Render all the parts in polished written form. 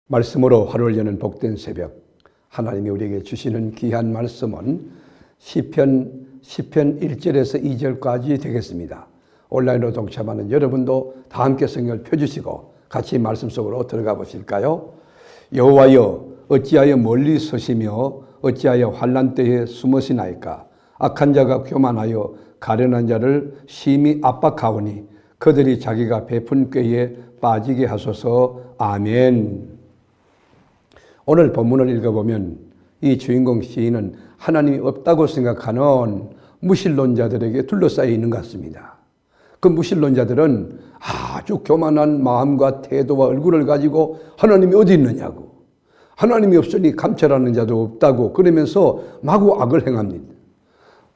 말씀으로 하루를 여는 복된 새벽, 하나님이 우리에게 주시는 귀한 말씀은 시편 1절에서 2절까지 되겠습니다. 온라인으로 동참하는 여러분도 다 함께 성경을 펴주시고 같이 말씀 속으로 들어가 보실까요? 여호와여, 어찌하여 멀리 서시며 어찌하여 환난 때에 숨으시나이까? 악한 자가 교만하여 가련한 자를 심히 압박하오니 그들이 자기가 베푼 꾀에 빠지게 하소서. 아멘. 오늘 본문을 읽어보면 이 주인공 시인은 하나님이 없다고 생각하는 무신론자들에게 둘러싸여 있는 것 같습니다. 그 무신론자들은 아주 교만한 마음과 태도와 얼굴을 가지고 하나님이 어디 있느냐고, 하나님이 없으니 감찰하는 자도 없다고 그러면서 마구 악을 행합니다.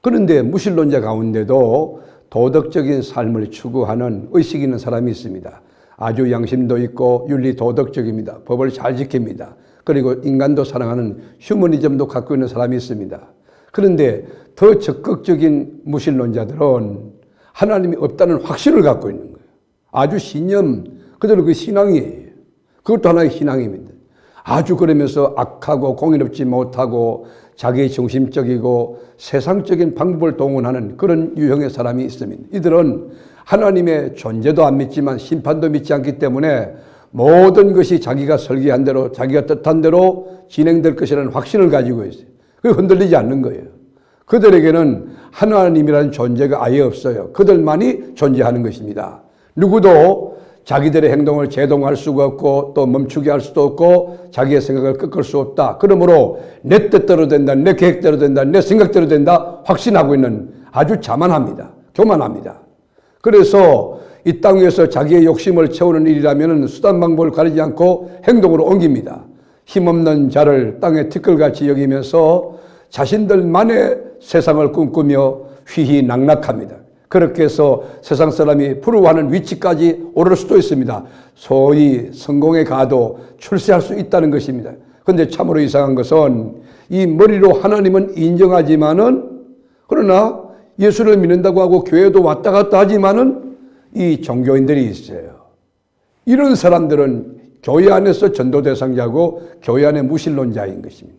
그런데 무신론자 가운데도 도덕적인 삶을 추구하는 의식 있는 사람이 있습니다. 아주 양심도 있고 윤리 도덕적입니다. 법을 잘 지킵니다. 그리고 인간도 사랑하는 휴머니즘도 갖고 있는 사람이 있습니다. 그런데 더 적극적인 무신론자들은 하나님이 없다는 확신을 갖고 있는 거예요. 아주 신념, 그대로 그 신앙이에요. 그것도 하나의 신앙입니다. 아주 그러면서 악하고 공의롭지 못하고 자기 중심적이고 세상적인 방법을 동원하는 그런 유형의 사람이 있습니다. 이들은 하나님의 존재도 안 믿지만 심판도 믿지 않기 때문에 모든 것이 자기가 설계한 대로 자기가 뜻한 대로 진행될 것이라는 확신을 가지고 있어요. 그게 흔들리지 않는 거예요. 그들에게는 하나님이라는 존재가 아예 없어요. 그들만이 존재하는 것입니다. 누구도 자기들의 행동을 제동할 수가 없고 또 멈추게 할 수도 없고 자기의 생각을 꺾을 수 없다. 그러므로 내 뜻대로 된다, 내 계획대로 된다, 내 생각대로 된다 확신하고 있는 아주 자만합니다. 교만합니다. 그래서 이 땅 위에서 자기의 욕심을 채우는 일이라면 수단 방법을 가리지 않고 행동으로 옮깁니다. 힘없는 자를 땅의 티끌같이 여기면서 자신들만의 세상을 꿈꾸며 휘휘낙낙합니다. 그렇게 해서 세상 사람이 부러워하는 위치까지 오를 수도 있습니다. 소위 성공에 가도 출세할 수 있다는 것입니다. 그런데 참으로 이상한 것은 이 머리로 하나님은 인정하지만은, 그러나 예수를 믿는다고 하고 교회도 왔다 갔다 하지만은 이 종교인들이 있어요. 이런 사람들은 교회 안에서 전도 대상자고 교회 안에 무신론자인 것입니다.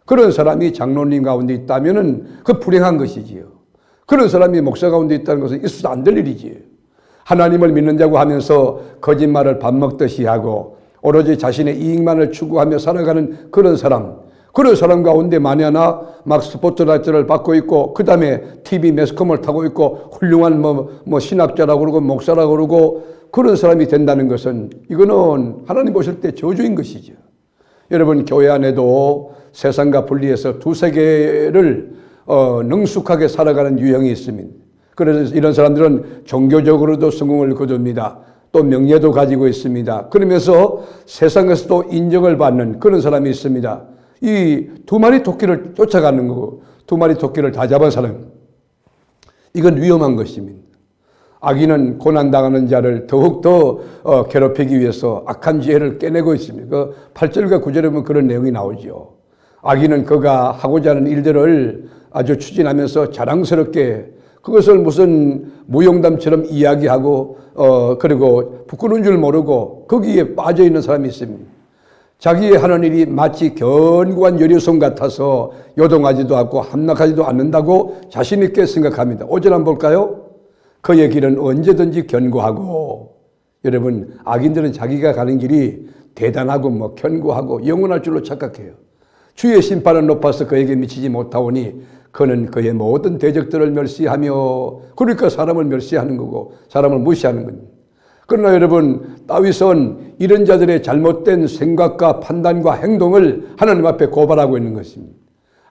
그런 사람이 장로님 가운데 있다면은 그 불행한 것이지요. 그런 사람이 목사 가운데 있다는 것은 있어도 안 될 일이지요. 하나님을 믿는다고 하면서 거짓말을 밥 먹듯이 하고 오로지 자신의 이익만을 추구하며 살아가는 그런 사람 가운데 만에 하나 막 스포트라이트를 받고 있고 그 다음에 TV 매스컴을 타고 있고 훌륭한 뭐 신학자라고 그러고 목사라고 그러고 그런 사람이 된다는 것은 이거는 하나님 보실 때 저주인 것이죠. 여러분, 교회 안에도 세상과 분리해서 두세 개를 능숙하게 살아가는 유형이 있습니다. 그래서 이런 사람들은 종교적으로도 성공을 거둡니다. 또 명예도 가지고 있습니다. 그러면서 세상에서도 인정을 받는 그런 사람이 있습니다. 이 두 마리 토끼를 쫓아가는 거고 두 마리 토끼를 다 잡은 사람, 이건 위험한 것입니다. 악인은 고난당하는 자를 더욱더 괴롭히기 위해서 악한 지혜를 깨내고 있습니다. 그 8절과 9절에 보면 그런 내용이 나오죠. 악인은 그가 하고자 하는 일들을 아주 추진하면서 자랑스럽게 그것을 무슨 무용담처럼 이야기하고 그리고 부끄러운 줄 모르고 거기에 빠져 있는 사람이 있습니다. 자기의 하는 일이 마치 견고한 여리손 같아서 요동하지도 않고 함락하지도 않는다고 자신 있게 생각합니다. 5절 한번 볼까요? 그의 길은 언제든지 견고하고, 여러분, 악인들은 자기가 가는 길이 대단하고 견고하고 영원할 줄로 착각해요. 주의 심판은 높아서 그에게 미치지 못하오니 그는 그의 모든 대적들을 멸시하며, 그러니까 사람을 멸시하는 거고 사람을 무시하는 겁니다. 그러나 여러분, 다윗은 이런 자들의 잘못된 생각과 판단과 행동을 하나님 앞에 고발하고 있는 것입니다.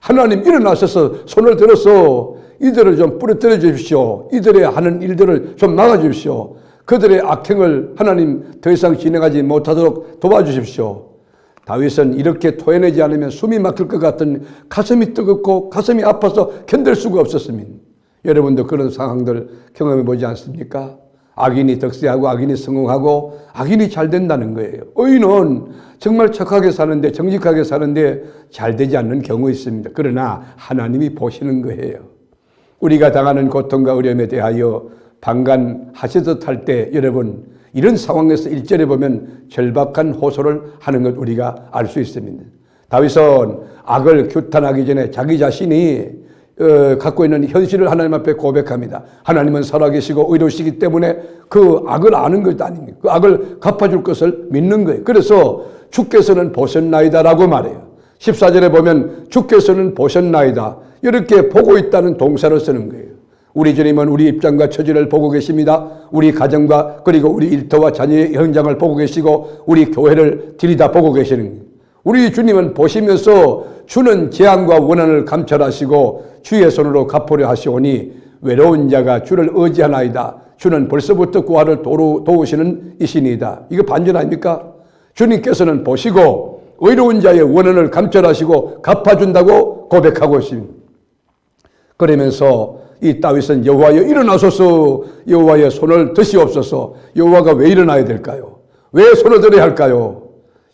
하나님, 일어나셔서 손을 들어서 이들을 좀 부러뜨려 주십시오. 이들의 하는 일들을 좀 막아 주십시오. 그들의 악행을 하나님 더 이상 진행하지 못하도록 도와주십시오. 다윗은 이렇게 토해내지 않으면 숨이 막힐 것 같은 가슴이 뜨겁고 가슴이 아파서 견딜 수가 없었습니다. 여러분도 그런 상황들 경험해 보지 않습니까? 악인이 득세하고 악인이 성공하고 악인이 잘 된다는 거예요. 의인은 정말 착하게 사는데 정직하게 사는데 잘 되지 않는 경우 있습니다. 그러나 하나님이 보시는 거예요. 우리가 당하는 고통과 어려움에 대하여 방관하시듯 할 때 여러분, 이런 상황에서 1절에 보면 절박한 호소를 하는 것 우리가 알 수 있습니다. 다윗은 악을 규탄하기 전에 자기 자신이 갖고 있는 현실을 하나님 앞에 고백합니다. 하나님은 살아계시고 의로우시기 때문에 그 악을 아는 것 아닙니까? 그 악을 갚아줄 것을 믿는 거예요. 그래서 주께서는 보셨나이다라고 말해요. 14절에 보면 주께서는 보셨나이다. 이렇게 보고 있다는 동사를 쓰는 거예요. 우리 주님은 우리 입장과 처지를 보고 계십니다. 우리 가정과 그리고 우리 일터와 자녀의 현장을 보고 계시고 우리 교회를 들여다보고 계시는 거예요. 우리 주님은 보시면서 주는 재앙과 원한을 감찰하시고 주의 손으로 갚으려 하시오니 외로운 자가 주를 의지하나이다. 주는 벌써부터 구하를 도우시는 이신이다. 이거 반전 아닙니까? 주님께서는 보시고 의로운 자의 원한을 감찰하시고 갚아준다고 고백하고 있습니다. 그러면서 이 다윗은 여호와여 일어나소서, 여호와의 손을 드시옵소서. 여호와가 왜 일어나야 될까요? 왜 손을 들어야 할까요?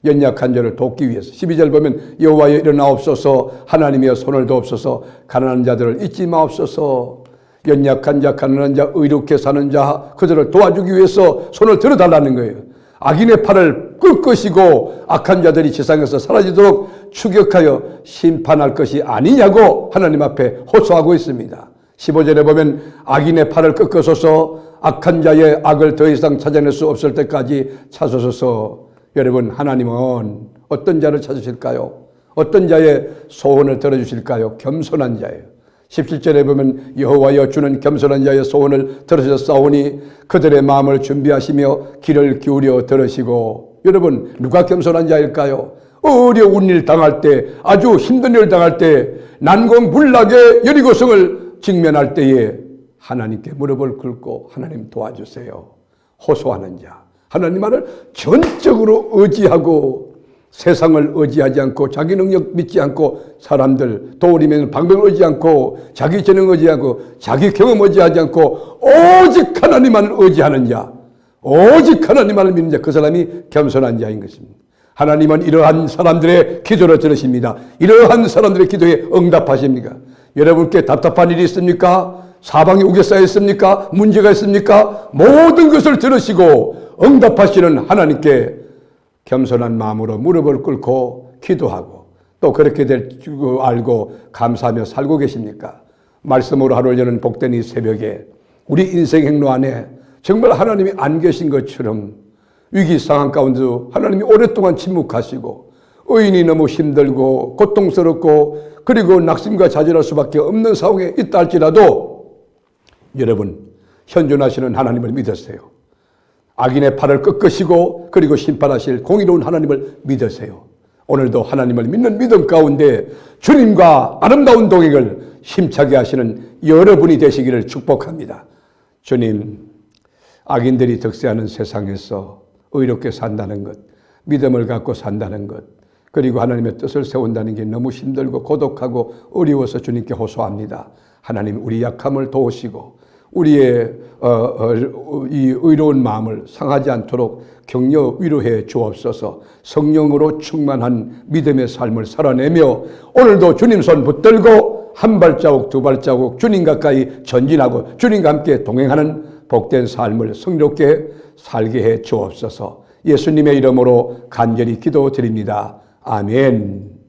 연약한 자를 돕기 위해서. 12절 보면 여호와여 일어나옵소서, 하나님이여 손을 도옵소서, 가난한 자들을 잊지 마옵소서. 연약한 자, 가난한 자, 의롭게 사는 자, 그들을 도와주기 위해서 손을 들어달라는 거예요. 악인의 팔을 끌 것이고 악한 자들이 지상에서 사라지도록 추격하여 심판할 것이 아니냐고 하나님 앞에 호소하고 있습니다. 15절에 보면 악인의 팔을 꺾어서서 악한 자의 악을 더 이상 찾아낼 수 없을 때까지 찾으소서. 여러분, 하나님은 어떤 자를 찾으실까요? 어떤 자의 소원을 들어주실까요? 겸손한 자예요. 17절에 보면 여호와여 주는 겸손한 자의 소원을 들으셨사오니 그들의 마음을 준비하시며 귀를 기울여 들으시고. 여러분, 누가 겸손한 자일까요? 어려운 일 당할 때, 아주 힘든 일 당할 때, 난공불락의 여리고성을 직면할 때에 하나님께 무릎을 꿇고 하나님 도와주세요 호소하는 자, 하나님만을 전적으로 의지하고 세상을 의지하지 않고 자기 능력 믿지 않고 사람들 도우리면 방법을 의지하지 않고 자기 재능 의지하고 자기 경험 의지하지 않고 오직 하나님만을 의지하는 자, 오직 하나님만을 믿는 자, 그 사람이 겸손한 자인 것입니다. 하나님은 이러한 사람들의 기도를 들으십니다. 이러한 사람들의 기도에 응답하십니까? 여러분께 답답한 일이 있습니까? 사방이 우겨싸여 있습니까? 문제가 있습니까? 모든 것을 들으시고 응답하시는 하나님께 겸손한 마음으로 무릎을 꿇고 기도하고 또 그렇게 될 줄 알고 감사하며 살고 계십니까? 말씀으로 하루를 여는 복된 이 새벽에 우리 인생 행로 안에 정말 하나님이 안 계신 것처럼 위기 상황 가운데도 하나님이 오랫동안 침묵하시고 의인이 너무 힘들고 고통스럽고 그리고 낙심과 좌절할 수밖에 없는 상황에 있다 할지라도 여러분, 현존하시는 하나님을 믿으세요. 악인의 팔을 꺾으시고 그리고 심판하실 공의로운 하나님을 믿으세요. 오늘도 하나님을 믿는 믿음 가운데 주님과 아름다운 동행을 힘차게 하시는 여러분이 되시기를 축복합니다. 주님, 악인들이 득세하는 세상에서 의롭게 산다는 것, 믿음을 갖고 산다는 것, 그리고 하나님의 뜻을 세운다는 게 너무 힘들고 고독하고 어려워서 주님께 호소합니다. 하나님, 우리 약함을 도우시고 우리의 이 의로운 마음을 상하지 않도록 격려 위로해 주옵소서. 성령으로 충만한 믿음의 삶을 살아내며 오늘도 주님 손 붙들고 한 발자국 두 발자국 주님 가까이 전진하고 주님과 함께 동행하는 복된 삶을 성롭게 살게 해 주옵소서. 예수님의 이름으로 간절히 기도드립니다. 아멘.